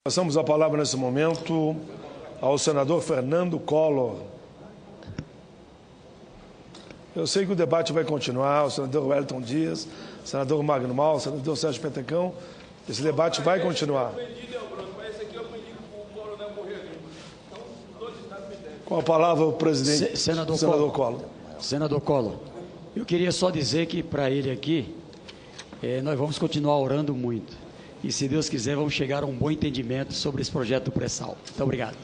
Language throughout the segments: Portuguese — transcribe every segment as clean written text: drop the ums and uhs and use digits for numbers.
Passamos a palavra nesse momento ao senador Fernando Collor. Eu sei que o debate vai continuar, o senador Wellington Dias, o senador Magno Mal, o senador Sérgio Petecão, esse debate vai continuar. Com a palavra o presidente, senador Collor. Senador Collor, eu queria só dizer que para ele aqui, nós vamos continuar orando muito. E, se Deus quiser, vamos chegar a um bom entendimento sobre esse projeto do pré-sal. Muito obrigado.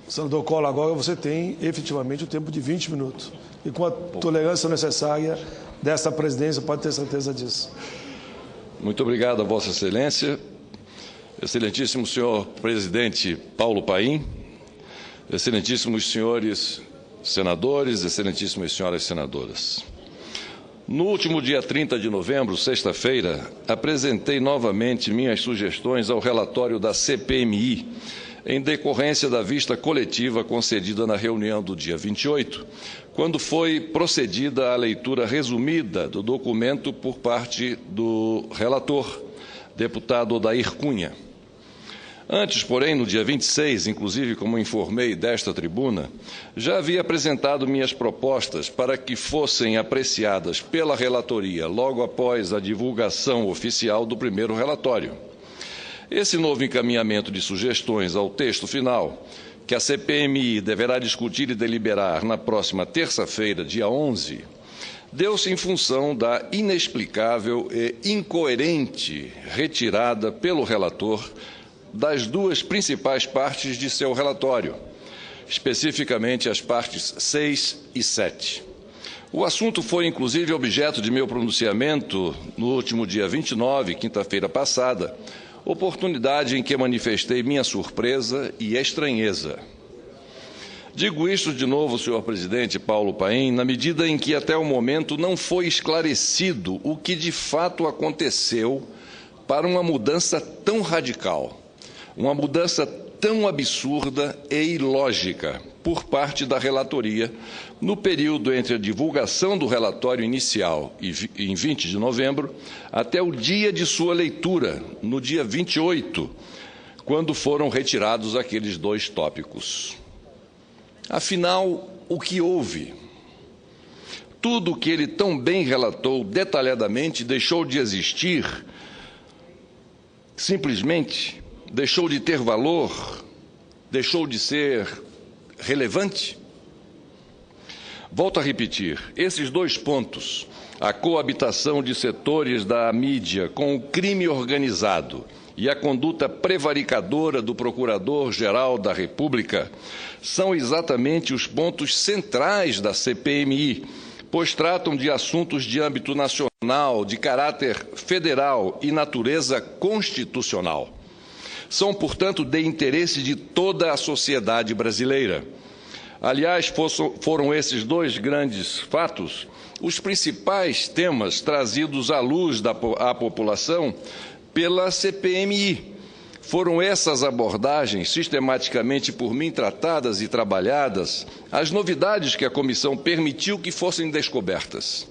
Senador Collor, agora você tem efetivamente o tempo de 20 minutos. E com a tolerância necessária desta presidência, pode ter certeza disso. Muito obrigado a Vossa Excelência, excelentíssimo senhor presidente Paulo Paim, excelentíssimos senhores senadores, excelentíssimas senhoras senadoras. No último dia 30 de novembro, sexta-feira, apresentei novamente minhas sugestões ao relatório da CPMI, em decorrência da vista coletiva concedida na reunião do dia 28, quando foi procedida a leitura resumida do documento por parte do relator, deputado Odair Cunha. Antes, porém, no dia 26, inclusive como informei desta tribuna, já havia apresentado minhas propostas para que fossem apreciadas pela relatoria logo após a divulgação oficial do primeiro relatório. Esse novo encaminhamento de sugestões ao texto final, que a CPMI deverá discutir e deliberar na próxima terça-feira, dia 11, deu-se em função da inexplicável e incoerente retirada pelo relator das duas principais partes de seu relatório, especificamente as partes 6 e 7. O assunto foi, inclusive, objeto de meu pronunciamento no último dia 29, quinta-feira passada, oportunidade em que manifestei minha surpresa e estranheza. Digo isto de novo, senhor presidente Paulo Paim, na medida em que até o momento não foi esclarecido o que de fato aconteceu para uma mudança tão radical. Uma mudança tão absurda e ilógica por parte da relatoria no período entre a divulgação do relatório inicial em 20 de novembro até o dia de sua leitura, no dia 28, quando foram retirados aqueles dois tópicos. Afinal, o que houve? Tudo o que ele tão bem relatou detalhadamente deixou de existir, simplesmente deixou de ter valor, deixou de ser relevante? Volto a repetir, esses dois pontos, a coabitação de setores da mídia com o crime organizado e a conduta prevaricadora do Procurador-Geral da República, são exatamente os pontos centrais da CPMI, pois tratam de assuntos de âmbito nacional, de caráter federal e natureza constitucional. São, portanto, de interesse de toda a sociedade brasileira. Aliás, foram esses dois grandes fatos os principais temas trazidos à luz à população pela CPMI. Foram essas abordagens, sistematicamente por mim tratadas e trabalhadas, as novidades que a comissão permitiu que fossem descobertas.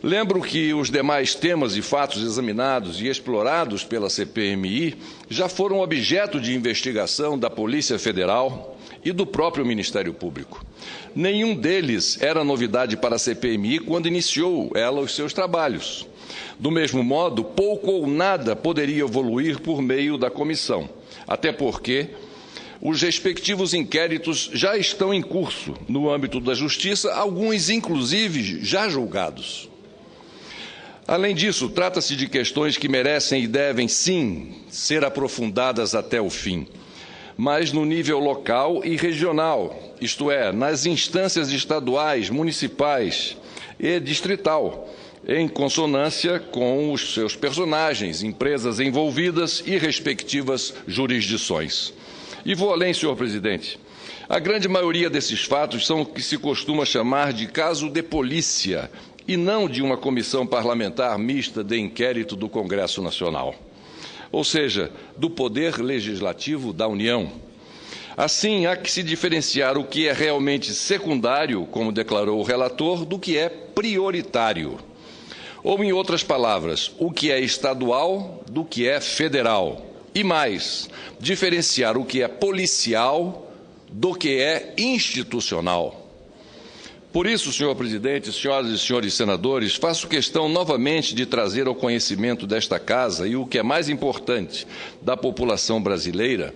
Lembro que os demais temas e fatos examinados e explorados pela CPMI já foram objeto de investigação da Polícia Federal e do próprio Ministério Público. Nenhum deles era novidade para a CPMI quando iniciou ela os seus trabalhos. Do mesmo modo, pouco ou nada poderia evoluir por meio da comissão, até porque os respectivos inquéritos já estão em curso no âmbito da Justiça, alguns, inclusive, já julgados. Além disso, trata-se de questões que merecem e devem, sim, ser aprofundadas até o fim, mas no nível local e regional, isto é, nas instâncias estaduais, municipais e distrital, em consonância com os seus personagens, empresas envolvidas e respectivas jurisdições. E vou além, senhor presidente. A grande maioria desses fatos são o que se costuma chamar de caso de polícia, e não de uma comissão parlamentar mista de inquérito do Congresso Nacional, ou seja, do Poder Legislativo da União. Assim, há que se diferenciar o que é realmente secundário, como declarou o relator, do que é prioritário. Ou, em outras palavras, o que é estadual do que é federal, E mais, diferenciar o que é policial do que é institucional. Por isso, senhor presidente, senhoras e senhores senadores, faço questão novamente de trazer ao conhecimento desta Casa e, o que é mais importante, da população brasileira,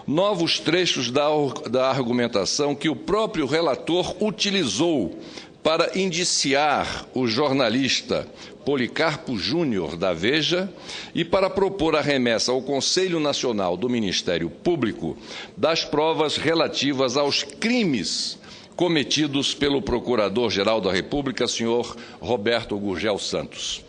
novos trechos da argumentação que o próprio relator utilizou para indiciar o jornalista Policarpo Júnior da Veja e para propor a remessa ao Conselho Nacional do Ministério Público das provas relativas aos crimes cometidos pelo Procurador-Geral da República, senhor Roberto Gurgel Santos.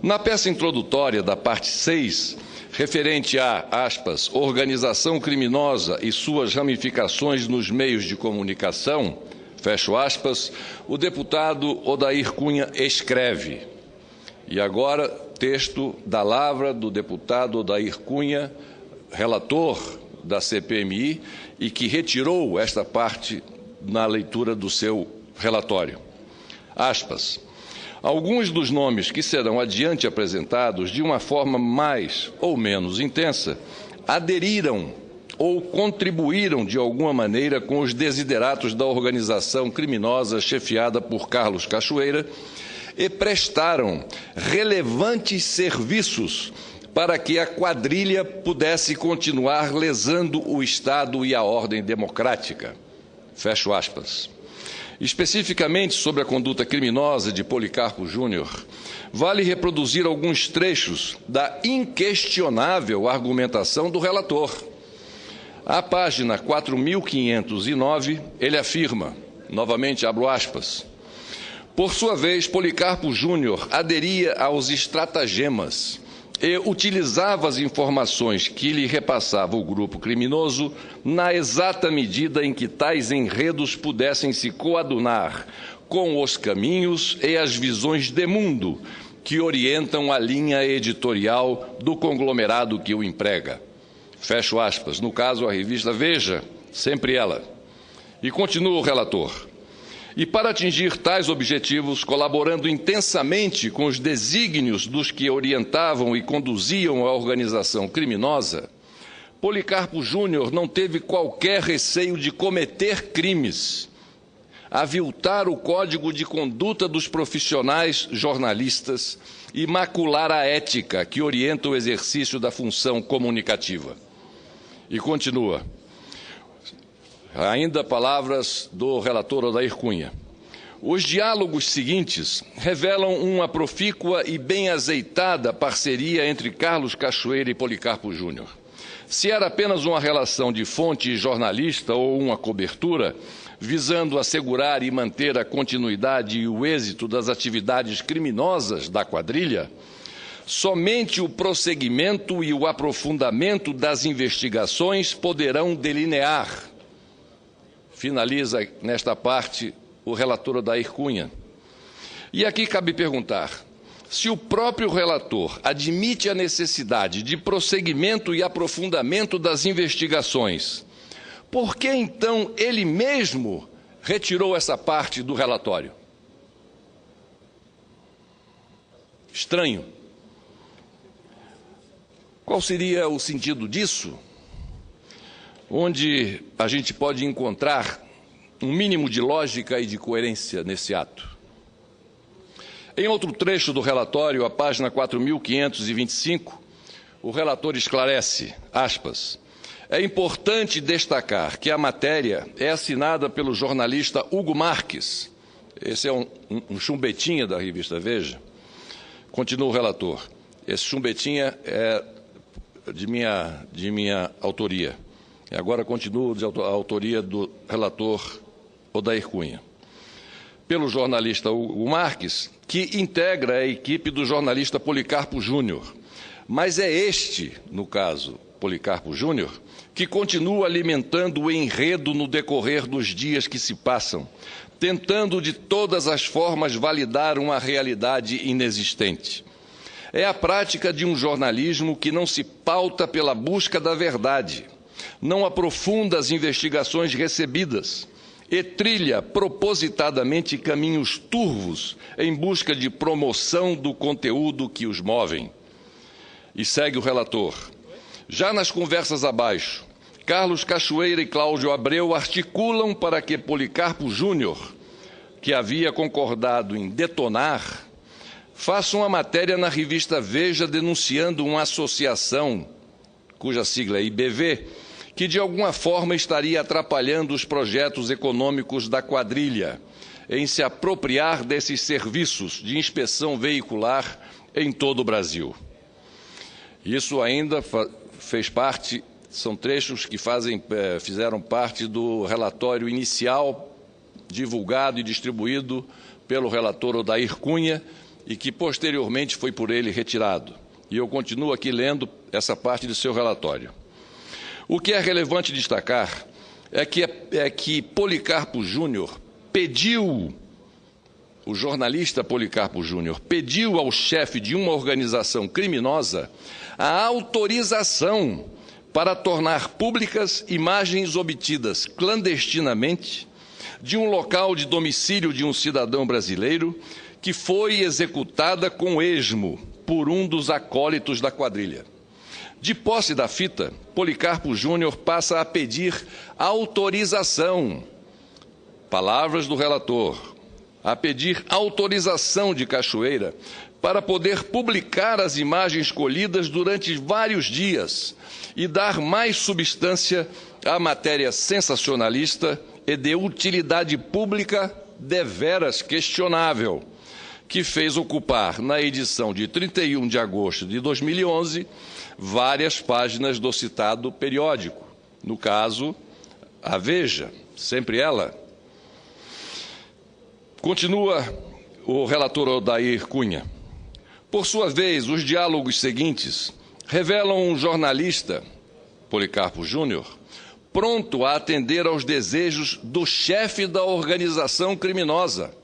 Na peça introdutória da parte 6, referente a, aspas, organização criminosa e suas ramificações nos meios de comunicação, fecho aspas, o deputado Odair Cunha escreve. E agora, texto da lavra do deputado Odair Cunha, relator da CPMI, e que retirou esta parte na leitura do seu relatório. Aspas. Alguns dos nomes que serão adiante apresentados, de uma forma mais ou menos intensa, aderiram ou contribuíram de alguma maneira com os desideratos da organização criminosa chefiada por Carlos Cachoeira e prestaram relevantes serviços para que a quadrilha pudesse continuar lesando o Estado e a ordem democrática. Fecho aspas. Especificamente sobre a conduta criminosa de Policarpo Júnior, vale reproduzir alguns trechos da inquestionável argumentação do relator. À página 4.509, ele afirma, novamente abro aspas, por sua vez, Policarpo Júnior aderia aos estratagemas e utilizava as informações que lhe repassava o grupo criminoso na exata medida em que tais enredos pudessem se coadunar com os caminhos e as visões de mundo que orientam a linha editorial do conglomerado que o emprega. Fecho aspas. No caso, a revista Veja, sempre ela. E continua o relator. E para atingir tais objetivos, colaborando intensamente com os desígnios dos que orientavam e conduziam a organização criminosa, Policarpo Júnior não teve qualquer receio de cometer crimes, aviltar o código de conduta dos profissionais jornalistas e macular a ética que orienta o exercício da função comunicativa. E continua. Ainda palavras do relator Odair Cunha. Os diálogos seguintes revelam uma profícua e bem azeitada parceria entre Carlos Cachoeira e Policarpo Júnior. Se era apenas uma relação de fonte e jornalista ou uma cobertura, visando assegurar e manter a continuidade e o êxito das atividades criminosas da quadrilha, somente o prosseguimento e o aprofundamento das investigações poderão delinear. Finaliza nesta parte o relator Odair Cunha. E aqui cabe perguntar, se o próprio relator admite a necessidade de prosseguimento e aprofundamento das investigações, por que então ele mesmo retirou essa parte do relatório? Estranho. Qual seria o sentido disso? Onde a gente pode encontrar um mínimo de lógica e de coerência nesse ato. Em outro trecho do relatório, a página 4.525, o relator esclarece, aspas, é importante destacar que a matéria é assinada pelo jornalista Hugo Marques, esse é um chumbetinha da revista Veja, continua o relator, esse chumbetinha é de minha autoria. E agora continuo a autoria do relator Odair Cunha. Pelo jornalista Hugo Marques, que integra a equipe do jornalista Policarpo Júnior. Mas é este, no caso, Policarpo Júnior, que continua alimentando o enredo no decorrer dos dias que se passam, tentando de todas as formas validar uma realidade inexistente. É a prática de um jornalismo que não se pauta pela busca da verdade, não aprofunda as investigações recebidas e trilha propositadamente caminhos turvos em busca de promoção do conteúdo que os movem. E segue o relator. Já nas conversas abaixo, Carlos Cachoeira e Cláudio Abreu articulam para que Policarpo Júnior, que havia concordado em detonar, faça uma matéria na revista Veja denunciando uma associação, cuja sigla é IBV, que de alguma forma estaria atrapalhando os projetos econômicos da quadrilha em se apropriar desses serviços de inspeção veicular em todo o Brasil. Isso ainda fez parte, são trechos que fizeram parte do relatório inicial divulgado e distribuído pelo relator Odair Cunha e que posteriormente foi por ele retirado. E eu continuo aqui lendo essa parte do seu relatório. O que é relevante destacar é que Policarpo Júnior pediu, o jornalista Policarpo Júnior pediu ao chefe de uma organização criminosa a autorização para tornar públicas imagens obtidas clandestinamente de um local de domicílio de um cidadão brasileiro que foi executada com esmo por um dos acólitos da quadrilha. De posse da fita, Policarpo Júnior passa a pedir autorização, palavras do relator, a pedir autorização de Cachoeira para poder publicar as imagens colhidas durante vários dias e dar mais substância à matéria sensacionalista e de utilidade pública deveras questionável, que fez ocupar, na edição de 31 de agosto de 2011, várias páginas do citado periódico, no caso, a Veja, sempre ela. Continua o relator Odair Cunha. Por sua vez, os diálogos seguintes revelam um jornalista, Policarpo Júnior, pronto a atender aos desejos do chefe da organização criminosa.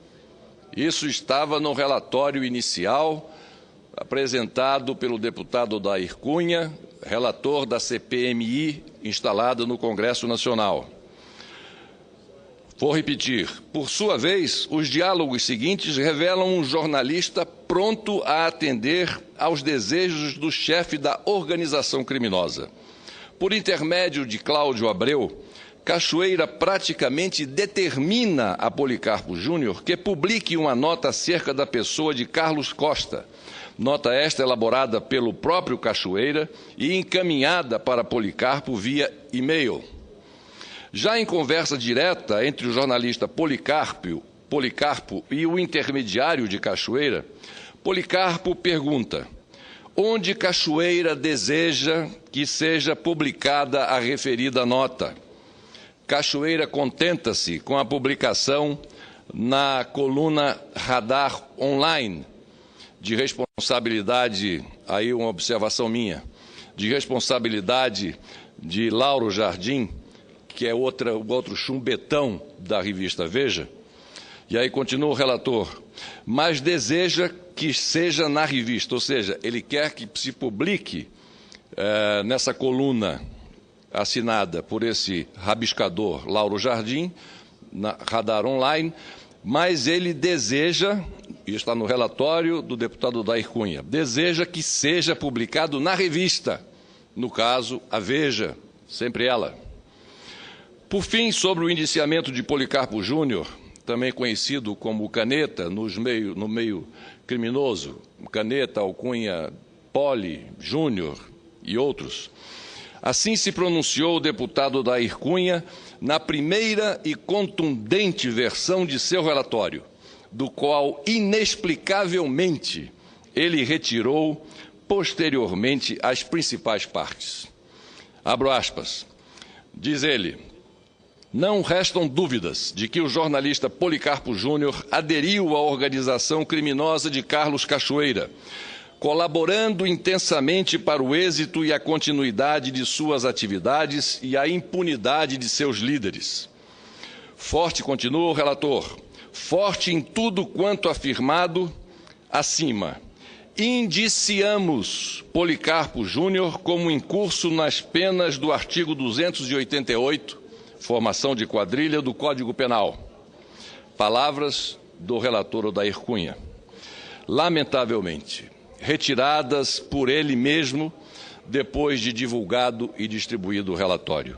Isso estava no relatório inicial apresentado pelo deputado Odair Cunha, relator da CPMI instalada no Congresso Nacional. Vou repetir. Por sua vez, os diálogos seguintes revelam um jornalista pronto a atender aos desejos do chefe da organização criminosa. Por intermédio de Cláudio Abreu, Cachoeira praticamente determina a Policarpo Júnior que publique uma nota acerca da pessoa de Carlos Costa, nota esta elaborada pelo próprio Cachoeira e encaminhada para Policarpo via e-mail. Já em conversa direta entre o jornalista Policarpo e o intermediário de Cachoeira, Policarpo pergunta: onde Cachoeira deseja que seja publicada a referida nota? Cachoeira contenta-se com a publicação na coluna Radar Online, de responsabilidade, aí uma observação minha, de responsabilidade de Lauro Jardim, que é o outro chumbetão da revista Veja. E aí continua o relator, mas deseja que seja na revista, ou seja, ele quer que se publique nessa coluna assinada por esse rabiscador Lauro Jardim, na Radar Online, mas ele deseja, e está no relatório do deputado Odair Cunha, deseja que seja publicado na revista, no caso, a Veja, sempre ela. Por fim, sobre o indiciamento de Policarpo Júnior, também conhecido como Caneta no meio criminoso, Caneta, Alcunha, Poli, Júnior e outros, assim se pronunciou o deputado Odair Cunha na primeira e contundente versão de seu relatório, do qual, inexplicavelmente, ele retirou posteriormente as principais partes. Abro aspas. Diz ele: não restam dúvidas de que o jornalista Policarpo Júnior aderiu à organização criminosa de Carlos Cachoeira, colaborando intensamente para o êxito e a continuidade de suas atividades e a impunidade de seus líderes. Forte, continua o relator, forte em tudo quanto afirmado acima. Indiciamos Policarpo Júnior como incurso nas penas do artigo 288, formação de quadrilha, do Código Penal. Palavras do relator Odair Cunha. Lamentavelmente, retiradas por ele mesmo depois de divulgado e distribuído o relatório.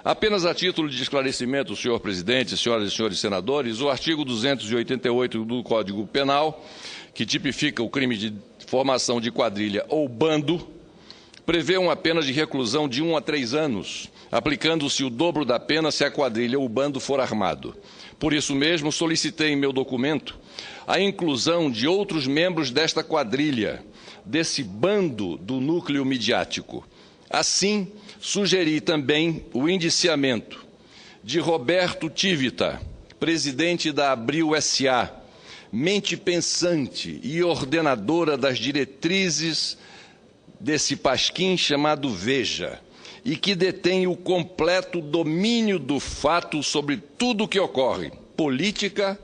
Apenas a título de esclarecimento, senhor presidente, senhoras e senhores senadores, o artigo 288 do Código Penal, que tipifica o crime de formação de quadrilha ou bando, prevê uma pena de reclusão de 1 a 3 anos, aplicando-se o dobro da pena se a quadrilha ou bando for armado. Por isso mesmo, solicitei em meu documento a inclusão de outros membros desta quadrilha, desse bando do núcleo midiático. Assim, sugeri também o indiciamento de Roberto Tivita, presidente da Abril S.A., mente pensante e ordenadora das diretrizes desse pasquim chamado Veja, e que detém o completo domínio do fato sobre tudo o que ocorre, política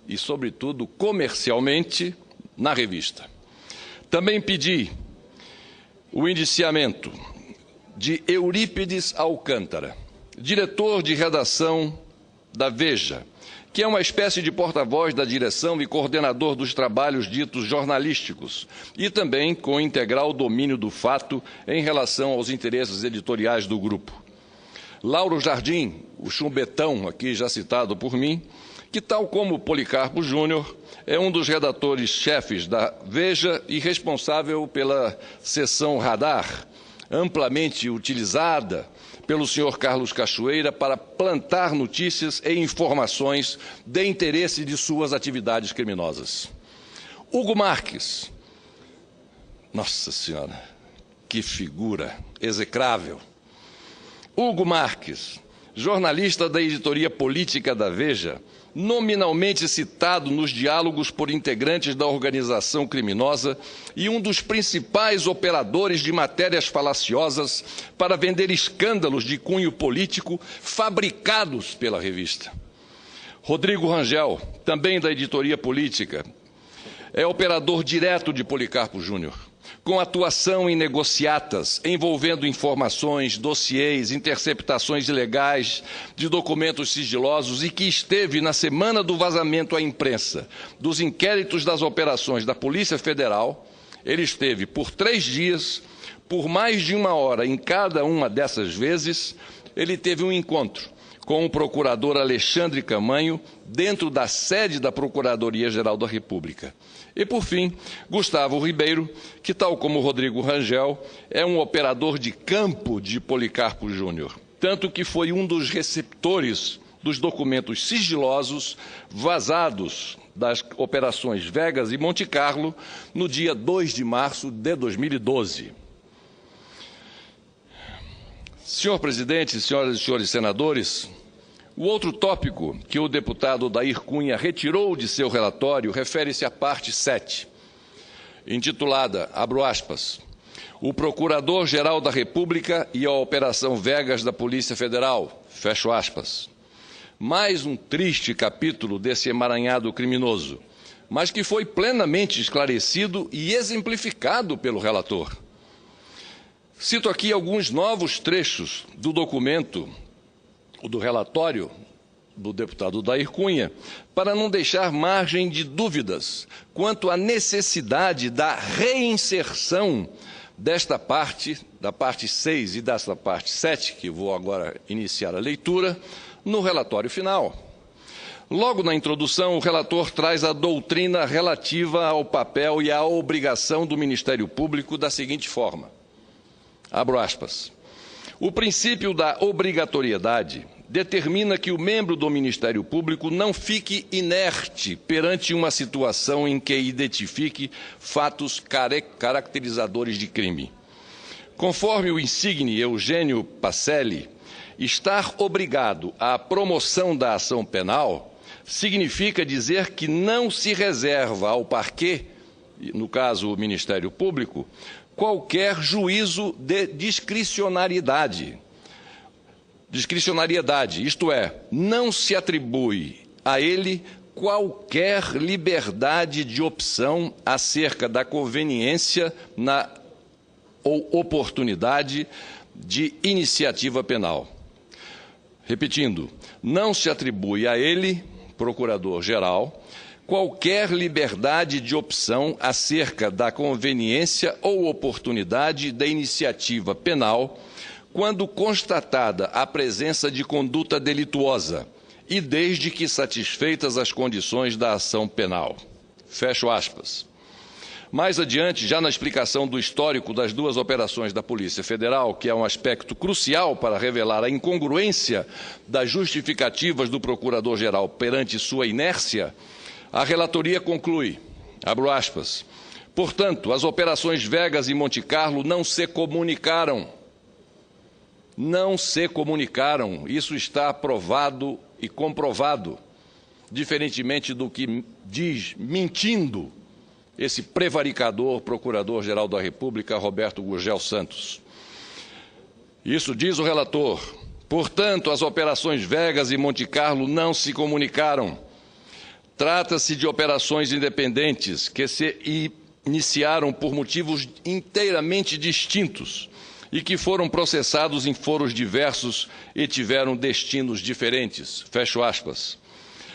e, sobretudo, comercialmente, na revista. Também pedi o indiciamento de Eurípides Alcântara, diretor de redação da Veja, que é uma espécie de porta-voz da direção e coordenador dos trabalhos ditos jornalísticos, e também com integral domínio do fato em relação aos interesses editoriais do grupo. Lauro Jardim, o chumbetão aqui já citado por mim, que, tal como Policarpo Júnior, é um dos redatores-chefes da Veja e responsável pela seção Radar, amplamente utilizada pelo senhor Carlos Cachoeira para plantar notícias e informações de interesse de suas atividades criminosas. Hugo Marques, nossa senhora, que figura execrável. Hugo Marques, jornalista da editoria política da Veja, nominalmente citado nos diálogos por integrantes da organização criminosa e um dos principais operadores de matérias falaciosas para vender escândalos de cunho político fabricados pela revista. Rodrigo Rangel, também da editoria política, é operador direto de Policarpo Júnior, com atuação em negociatas envolvendo informações, dossiês, interceptações ilegais de documentos sigilosos e que esteve na semana do vazamento à imprensa dos inquéritos das operações da Polícia Federal. Ele esteve por 3 dias, por mais de 1 hora em cada uma dessas vezes. Ele teve um encontro com o procurador Alexandre Camanho dentro da sede da Procuradoria-Geral da República. E, por fim, Gustavo Ribeiro, que, tal como Rodrigo Rangel, é um operador de campo de Policarpo Júnior, tanto que foi um dos receptores dos documentos sigilosos vazados das operações Vegas e Monte Carlo no dia 2 de março de 2012. Senhor presidente, senhoras e senhores senadores, o outro tópico que o deputado Odair Cunha retirou de seu relatório refere-se à parte 7, intitulada, abro aspas, o Procurador-Geral da República e a Operação Vegas da Polícia Federal, fecho aspas. Mais um triste capítulo desse emaranhado criminoso, mas que foi plenamente esclarecido e exemplificado pelo relator. Cito aqui alguns novos trechos do documento, do relatório do deputado Odair Cunha, para não deixar margem de dúvidas quanto à necessidade da reinserção desta parte, da parte 6 e desta parte 7, que vou agora iniciar a leitura, no relatório final. Logo na introdução, o relator traz a doutrina relativa ao papel e à obrigação do Ministério Público da seguinte forma, abro aspas, o princípio da obrigatoriedade determina que o membro do Ministério Público não fique inerte perante uma situação em que identifique fatos caracterizadores de crime. Conforme o insigne Eugênio Pacelli, estar obrigado à promoção da ação penal significa dizer que não se reserva ao parquê, no caso o Ministério Público, qualquer juízo de discricionariedade, isto é, não se atribui a ele qualquer liberdade de opção acerca da conveniência ou oportunidade de iniciativa penal. Repetindo, não se atribui a ele, procurador-geral, qualquer liberdade de opção acerca da conveniência ou oportunidade da iniciativa penal quando constatada a presença de conduta delituosa e desde que satisfeitas as condições da ação penal. Fecho aspas. Mais adiante, já na explicação do histórico das duas operações da Polícia Federal, que é um aspecto crucial para revelar a incongruência das justificativas do Procurador-Geral perante sua inércia, a relatoria conclui, abro aspas, portanto, as operações Vegas e Monte Carlo não se comunicaram. Não se comunicaram. Isso está provado e comprovado, diferentemente do que diz, mentindo, esse prevaricador Procurador-Geral da República, Roberto Gurgel Santos. Isso diz o relator. Portanto, as operações Vegas e Monte Carlo não se comunicaram. Trata-se de operações independentes que se iniciaram por motivos inteiramente distintos e que foram processados em foros diversos e tiveram destinos diferentes. Fecho aspas.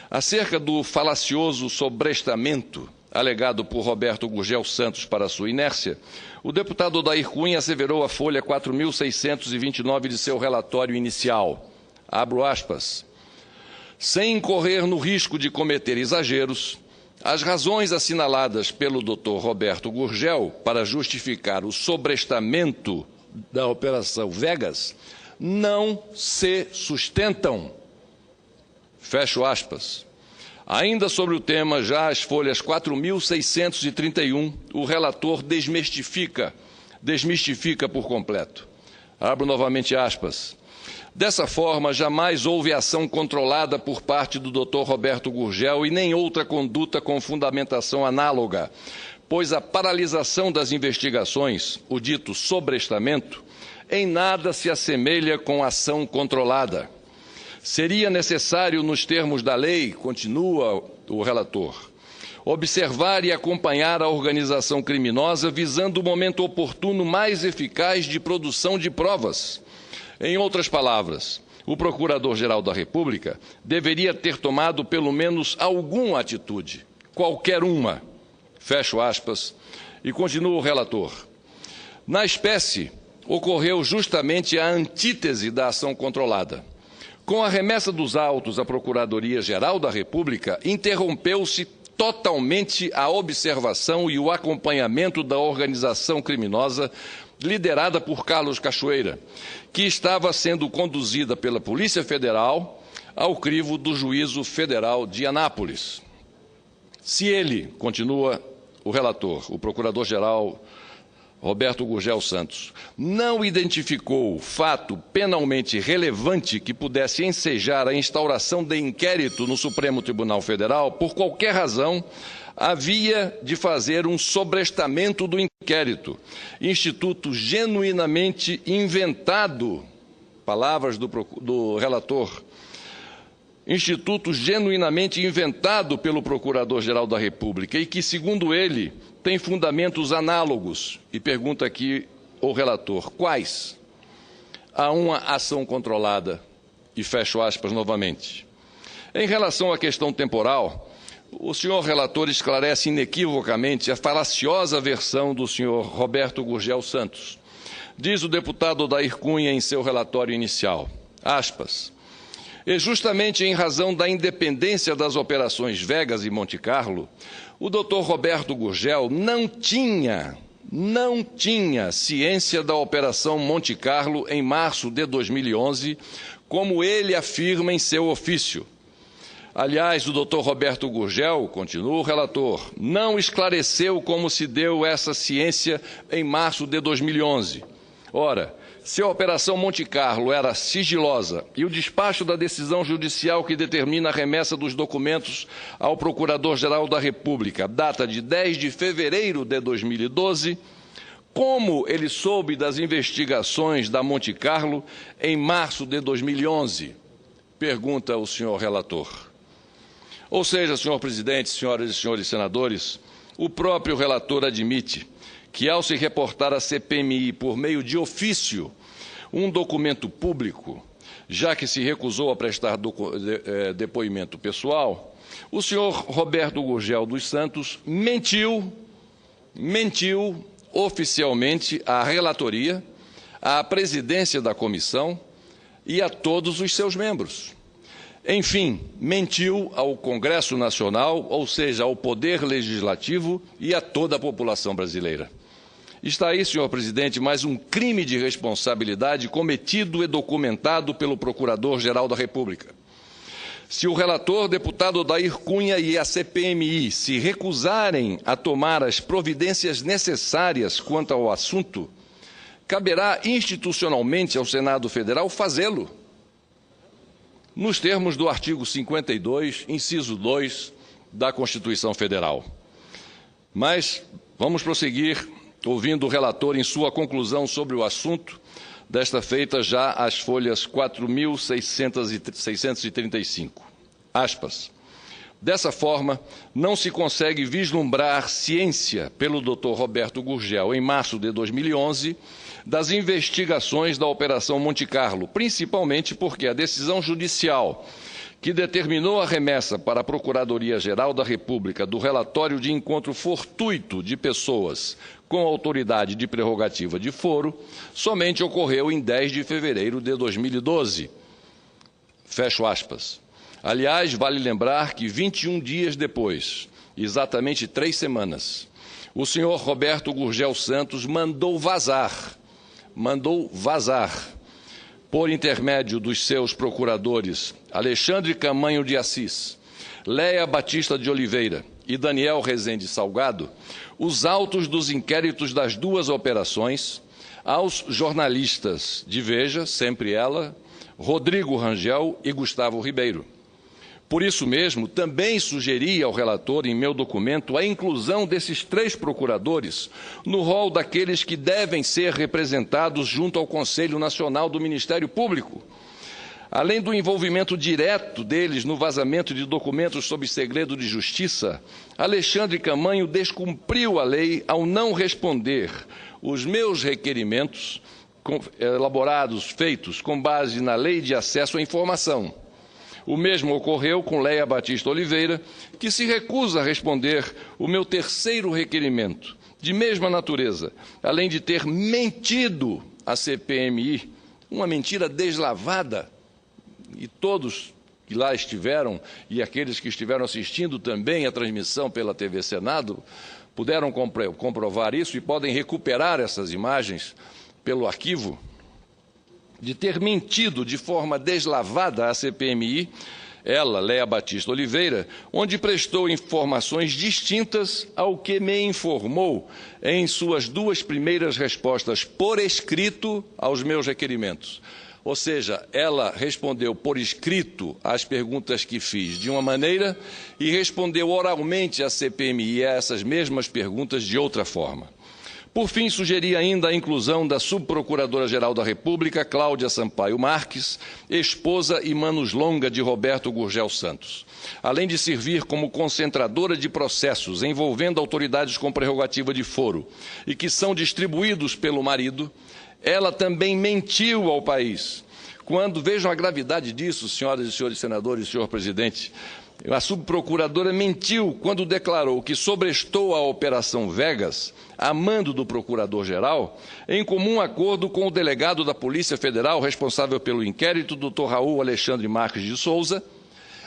Acerca do falacioso sobrestamento alegado por Roberto Gurgel Santos para sua inércia, o deputado Odair Cunha asseverou à folha 4.629 de seu relatório inicial. Abro aspas. Sem incorrer no risco de cometer exageros, as razões assinaladas pelo Dr. Roberto Gurgel para justificar o sobrestamento da Operação Vegas não se sustentam. Fecho aspas. Ainda sobre o tema, já as folhas 4.631, o relator desmistifica por completo. Abro novamente aspas. Dessa forma, jamais houve ação controlada por parte do Dr. Roberto Gurgel e nem outra conduta com fundamentação análoga, pois a paralisação das investigações, o dito sobrestamento, em nada se assemelha com ação controlada. Seria necessário, nos termos da lei, continua o relator, observar e acompanhar a organização criminosa visando o momento oportuno mais eficaz de produção de provas. Em outras palavras, o Procurador-Geral da República deveria ter tomado pelo menos alguma atitude, qualquer uma. Fecho aspas. E continua o relator. Na espécie, ocorreu justamente a antítese da ação controlada. Com a remessa dos autos à Procuradoria-Geral da República, interrompeu-se totalmente a observação e o acompanhamento da organização criminosa liderada por Carlos Cachoeira, que estava sendo conduzida pela Polícia Federal ao crivo do Juízo Federal de Anápolis. Se ele, continua o relator, o Procurador-Geral Roberto Gurgel Santos, não identificou fato penalmente relevante que pudesse ensejar a instauração de inquérito no Supremo Tribunal Federal, por qualquer razão, havia de fazer um sobrestamento do inquérito, instituto genuinamente inventado, palavras do relator, instituto genuinamente inventado pelo Procurador-Geral da República e que, segundo ele, tem fundamentos análogos. E pergunta aqui o relator, quais? A uma ação controlada, e fecho aspas novamente. Em relação à questão temporal, o senhor relator esclarece inequivocamente a falaciosa versão do senhor Roberto Gurgel Santos. Diz o deputado Odair Cunha em seu relatório inicial, aspas, e justamente em razão da independência das operações Vegas e Monte Carlo, o doutor Roberto Gurgel não tinha ciência da Operação Monte Carlo em março de 2011, como ele afirma em seu ofício. Aliás, o doutor Roberto Gurgel, continua o relator, não esclareceu como se deu essa ciência em março de 2011. Ora, se a Operação Monte Carlo era sigilosa e o despacho da decisão judicial que determina a remessa dos documentos ao Procurador-Geral da República data de 10 de fevereiro de 2012, como ele soube das investigações da Monte Carlo em março de 2011? Pergunta o senhor relator. Ou seja, senhor presidente, senhoras e senhores senadores, o próprio relator admite que, ao se reportar à CPMI por meio de ofício um documento público, já que se recusou a prestar depoimento pessoal, O senhor Roberto Gurgel dos Santos mentiu oficialmente à relatoria, à presidência da comissão e a todos os seus membros. Enfim, mentiu ao Congresso Nacional, ou seja, ao Poder Legislativo e a toda a população brasileira. Está aí, senhor presidente, mais um crime de responsabilidade cometido e documentado pelo Procurador-Geral da República. Se o relator, deputado Odair Cunha, e a CPMI se recusarem a tomar as providências necessárias quanto ao assunto, caberá institucionalmente ao Senado Federal fazê-lo, nos termos do artigo 52, inciso 2 da Constituição Federal. Mas vamos prosseguir ouvindo o relator em sua conclusão sobre o assunto, desta feita já às folhas 4.635. Aspas. Dessa forma, não se consegue vislumbrar ciência pelo Dr. Roberto Gurgel, em março de 2011, das investigações da Operação Monte Carlo, principalmente porque a decisão judicial que determinou a remessa para a Procuradoria-Geral da República do relatório de encontro fortuito de pessoas com autoridade de prerrogativa de foro, somente ocorreu em 10 de fevereiro de 2012. Fecho aspas. Aliás, vale lembrar que 21 dias depois, exatamente 3 semanas, o senhor Roberto Gurgel Santos mandou vazar, por intermédio dos seus procuradores Alexandre Camanho de Assis, Léia Batista de Oliveira e Daniel Rezende Salgado, os autos dos inquéritos das duas operações aos jornalistas de Veja, sempre ela, Rodrigo Rangel e Gustavo Ribeiro. Por isso mesmo, também sugeri ao relator, em meu documento, a inclusão desses 3 procuradores no rol daqueles que devem ser representados junto ao Conselho Nacional do Ministério Público. Além do envolvimento direto deles no vazamento de documentos sob segredo de justiça, Alexandre Camanho descumpriu a lei ao não responder os meus requerimentos feitos com base na Lei de Acesso à Informação. O mesmo ocorreu com Léia Batista Oliveira, que se recusa a responder o meu terceiro requerimento, de mesma natureza, além de ter mentido à CPMI, uma mentira deslavada, e todos que lá estiveram, e aqueles que estiveram assistindo também a transmissão pela TV Senado, puderam comprovar isso e podem recuperar essas imagens pelo arquivo, de ter mentido de forma deslavada à CPMI, ela, Léia Batista Oliveira, onde prestou informações distintas ao que me informou em suas 2 primeiras respostas por escrito aos meus requerimentos. Ou seja, ela respondeu por escrito às perguntas que fiz de uma maneira e respondeu oralmente à CPMI a essas mesmas perguntas de outra forma. Por fim, sugeri ainda a inclusão da Subprocuradora-Geral da República, Cláudia Sampaio Marques, esposa e manos longa de Roberto Gurgel Santos. Além de servir como concentradora de processos envolvendo autoridades com prerrogativa de foro e que são distribuídos pelo marido, ela também mentiu ao país. Vejam a gravidade disso, senhoras e senhores senadores, senhor presidente, a subprocuradora mentiu quando declarou que sobrestou a Operação Vegas, a mando do Procurador-Geral, em comum acordo com o delegado da Polícia Federal responsável pelo inquérito, Dr. Raul Alexandre Marques de Souza,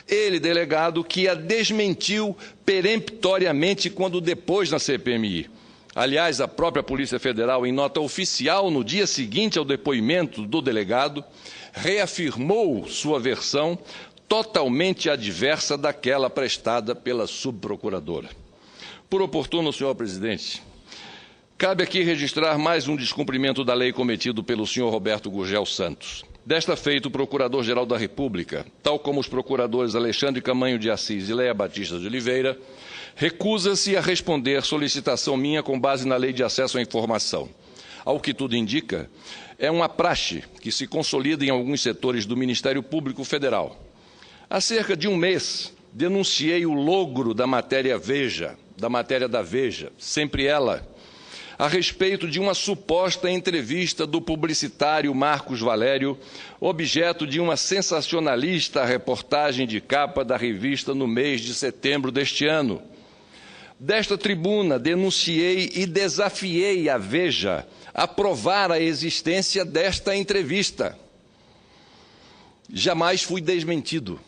ele, delegado, que a desmentiu peremptoriamente quando depôs na CPMI. Aliás, a própria Polícia Federal, em nota oficial, no dia seguinte ao depoimento do delegado, reafirmou sua versão totalmente adversa daquela prestada pela subprocuradora. Por oportuno, senhor presidente, cabe aqui registrar mais um descumprimento da lei cometido pelo senhor Roberto Gurgel Santos. Desta feita, o Procurador-Geral da República, tal como os procuradores Alexandre Camanho de Assis e Léia Batista de Oliveira, recusa-se a responder solicitação minha com base na Lei de Acesso à Informação. Ao que tudo indica, é uma praxe que se consolida em alguns setores do Ministério Público Federal. Há cerca de um mês, denunciei o logro da matéria da Veja, sempre ela, a respeito de uma suposta entrevista do publicitário Marcos Valério, objeto de uma sensacionalista reportagem de capa da revista no mês de setembro deste ano. Desta tribuna, denunciei e desafiei a Veja a provar a existência desta entrevista. Jamais fui desmentido.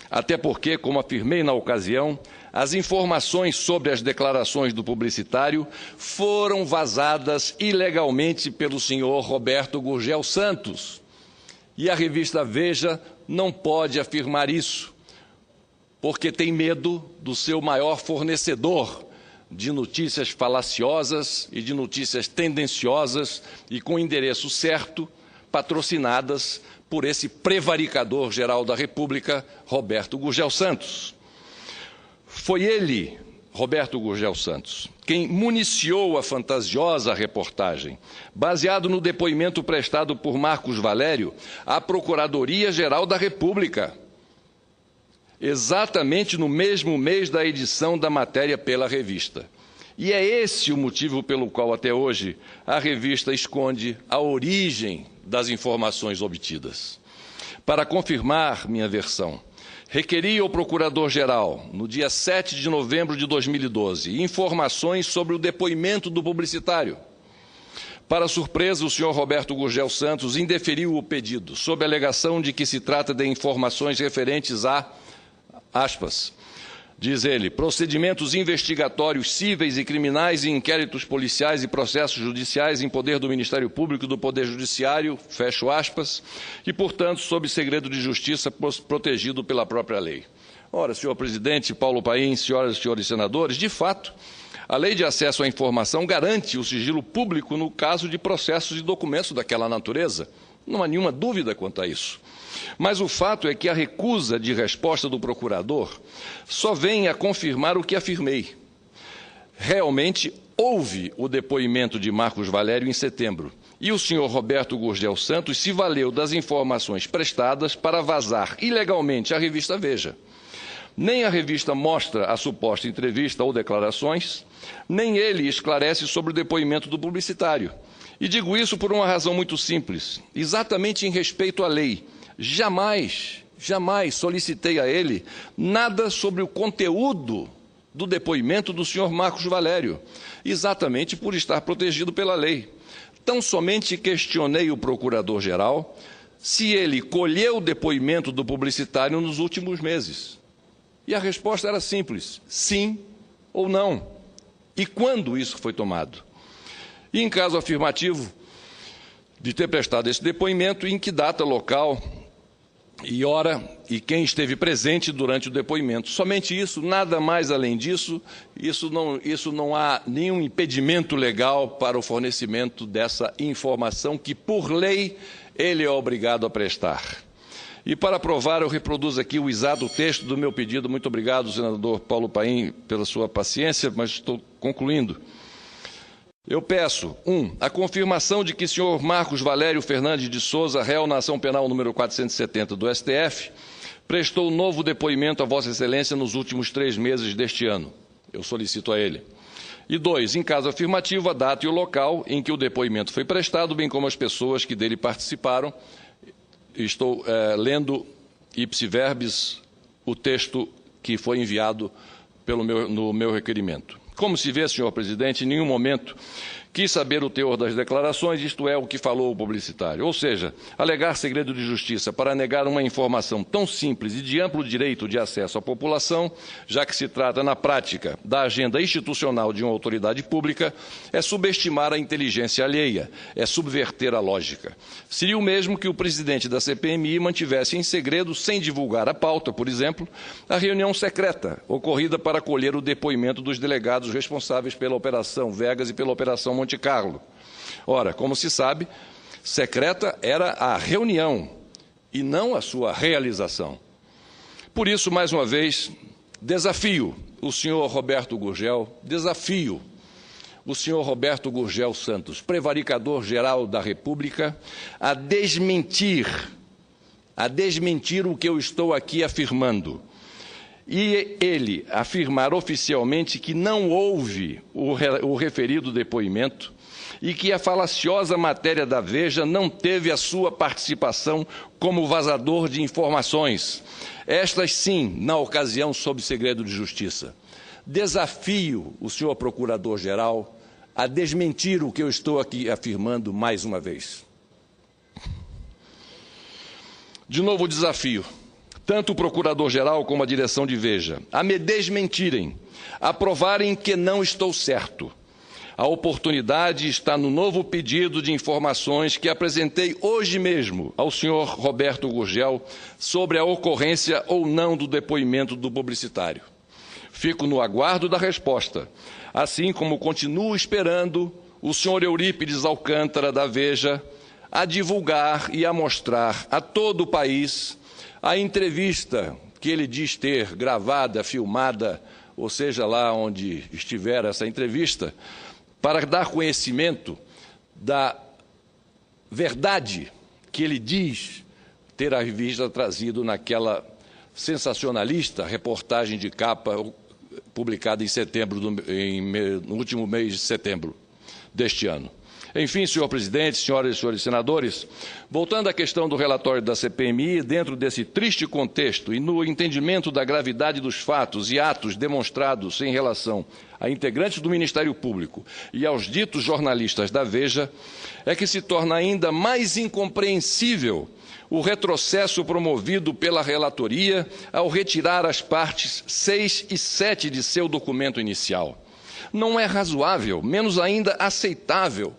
Até porque, como afirmei na ocasião, as informações sobre as declarações do publicitário foram vazadas ilegalmente pelo senhor Roberto Gurgel Santos. E a revista Veja não pode afirmar isso, porque tem medo do seu maior fornecedor de notícias falaciosas e de notícias tendenciosas e com endereço certo, patrocinadas por esse prevaricador geral da República, Roberto Gurgel Santos. Foi ele, Roberto Gurgel Santos, quem municiou a fantasiosa reportagem, baseado no depoimento prestado por Marcos Valério à Procuradoria-Geral da República, exatamente no mesmo mês da edição da matéria pela revista. E é esse o motivo pelo qual, até hoje, a revista esconde a origem das informações obtidas. Para confirmar minha versão, requeri ao Procurador-Geral, no dia 7 de novembro de 2012, informações sobre o depoimento do publicitário. Para surpresa, o senhor Roberto Gurgel Santos indeferiu o pedido, sob a alegação de que se trata de informações referentes a, aspas, diz ele, procedimentos investigatórios cíveis e criminais e inquéritos policiais e processos judiciais em poder do Ministério Público e do Poder Judiciário, fecho aspas, e, portanto, sob segredo de justiça protegido pela própria lei. Ora, senhor presidente Paulo Paim, senhoras e senhores senadores, de fato, a Lei de Acesso à Informação garante o sigilo público no caso de processos e documentos daquela natureza. Não há nenhuma dúvida quanto a isso. Mas o fato é que a recusa de resposta do procurador só vem a confirmar o que afirmei. Realmente houve o depoimento de Marcos Valério em setembro, e o senhor Roberto Gurgel Santos se valeu das informações prestadas para vazar ilegalmente a revista Veja. Nem a revista mostra a suposta entrevista ou declarações, nem ele esclarece sobre o depoimento do publicitário. E digo isso por uma razão muito simples, exatamente em respeito à lei. Jamais solicitei a ele nada sobre o conteúdo do depoimento do senhor Marcos Valério, exatamente por estar protegido pela lei. Tão somente questionei o procurador-geral se ele colheu o depoimento do publicitário nos últimos meses. E a resposta era simples, sim ou não. E quando isso foi tomado? E em caso afirmativo de ter prestado esse depoimento, em que data, local e hora e quem esteve presente durante o depoimento. Somente isso, nada mais além disso, isso não há nenhum impedimento legal para o fornecimento dessa informação que, por lei, ele é obrigado a prestar. E para provar, eu reproduzo aqui o exato texto do meu pedido. Muito obrigado, senador Paulo Paim, pela sua paciência, mas estou concluindo. Eu peço, 1, a confirmação de que o senhor Marcos Valério Fernandes de Souza, réu na ação penal número 470 do STF, prestou novo depoimento a Vossa Excelência nos últimos 3 meses deste ano. Eu solicito a ele. E 2, em caso afirmativo, a data e o local em que o depoimento foi prestado, bem como as pessoas que dele participaram. Estou lendo ipsi verbis o texto que foi enviado no meu requerimento. Como se vê, senhor presidente, em nenhum momento quis saber o teor das declarações, isto é, o que falou o publicitário. Ou seja, alegar segredo de justiça para negar uma informação tão simples e de amplo direito de acesso à população, já que se trata, na prática, da agenda institucional de uma autoridade pública, é subestimar a inteligência alheia, é subverter a lógica. Seria o mesmo que o presidente da CPMI mantivesse em segredo, sem divulgar a pauta, por exemplo, a reunião secreta ocorrida para colher o depoimento dos delegados responsáveis pela Operação Vegas e pela Operação Monte Carlo. Ora, como se sabe, secreta era a reunião e não a sua realização. Por isso, mais uma vez, desafio o senhor Roberto Gurgel, desafio o senhor Roberto Gurgel Santos, prevaricador-geral da República, a desmentir o que eu estou aqui afirmando. e ele afirmar oficialmente que não houve o referido depoimento e que a falaciosa matéria da Veja não teve a sua participação como vazador de informações, estas sim, na ocasião, sob segredo de justiça. Desafio o senhor Procurador-Geral a desmentir o que eu estou aqui afirmando mais uma vez. De novo o desafio, tanto o Procurador-Geral como a direção de Veja, a me desmentirem, a provarem que não estou certo. A oportunidade está no novo pedido de informações que apresentei hoje mesmo ao senhor Roberto Gurgel sobre a ocorrência ou não do depoimento do publicitário. Fico no aguardo da resposta, assim como continuo esperando o senhor Eurípides Alcântara, da Veja, a divulgar e a mostrar a todo o país a entrevista que ele diz ter gravada, filmada, ou seja, lá onde estiver essa entrevista, para dar conhecimento da verdade que ele diz ter a revista trazido naquela sensacionalista reportagem de capa publicada em setembro, no último mês de setembro deste ano. Enfim, senhor presidente, senhoras e senhores senadores, voltando à questão do relatório da CPMI, dentro desse triste contexto e no entendimento da gravidade dos fatos e atos demonstrados em relação a integrantes do Ministério Público e aos ditos jornalistas da Veja, é que se torna ainda mais incompreensível o retrocesso promovido pela relatoria ao retirar as partes 6 e 7 de seu documento inicial. Não é razoável, menos ainda aceitável,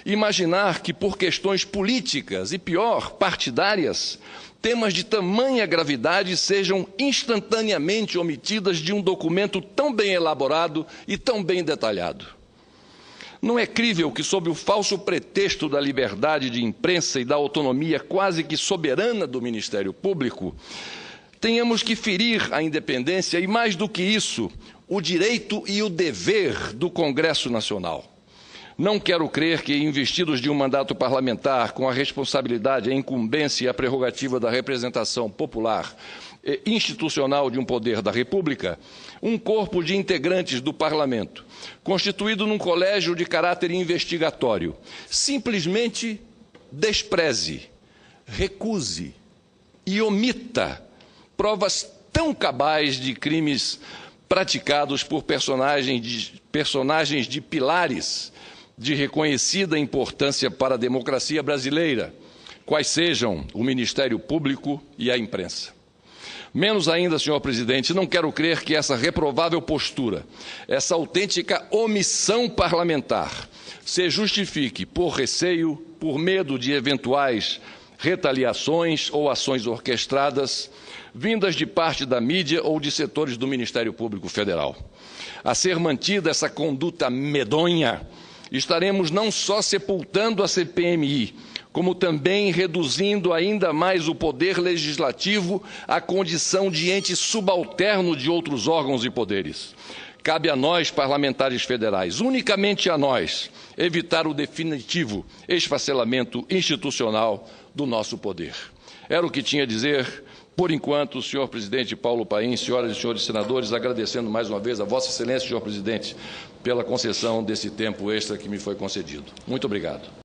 imaginar que, por questões políticas e, pior, partidárias, temas de tamanha gravidade sejam instantaneamente omitidas de um documento tão bem elaborado e tão bem detalhado. Não é crível que, sob o falso pretexto da liberdade de imprensa e da autonomia quase que soberana do Ministério Público, tenhamos que ferir a independência e, mais do que isso, o direito e o dever do Congresso Nacional. Não quero crer que, investidos de um mandato parlamentar com a responsabilidade, a incumbência e a prerrogativa da representação popular e institucional de um poder da República, um corpo de integrantes do Parlamento, constituído num colégio de caráter investigatório, simplesmente despreze, recuse e omita provas tão cabais de crimes praticados por personagens de pilares de reconhecida importância para a democracia brasileira, quais sejam o Ministério Público e a imprensa. Menos ainda, senhor presidente, não quero crer que essa reprovável postura, essa autêntica omissão parlamentar, se justifique por receio, por medo de eventuais retaliações ou ações orquestradas, vindas de parte da mídia ou de setores do Ministério Público Federal. A ser mantida essa conduta medonha, estaremos não só sepultando a CPMI, como também reduzindo ainda mais o poder legislativo à condição de ente subalterno de outros órgãos e poderes. Cabe a nós, parlamentares federais, unicamente a nós, evitar o definitivo esfacelamento institucional do nosso poder. Era o que tinha a dizer. Por enquanto, senhor presidente Paulo Paim, senhoras e senhores senadores, agradecendo mais uma vez a Vossa Excelência, senhor presidente, pela concessão desse tempo extra que me foi concedido. Muito obrigado.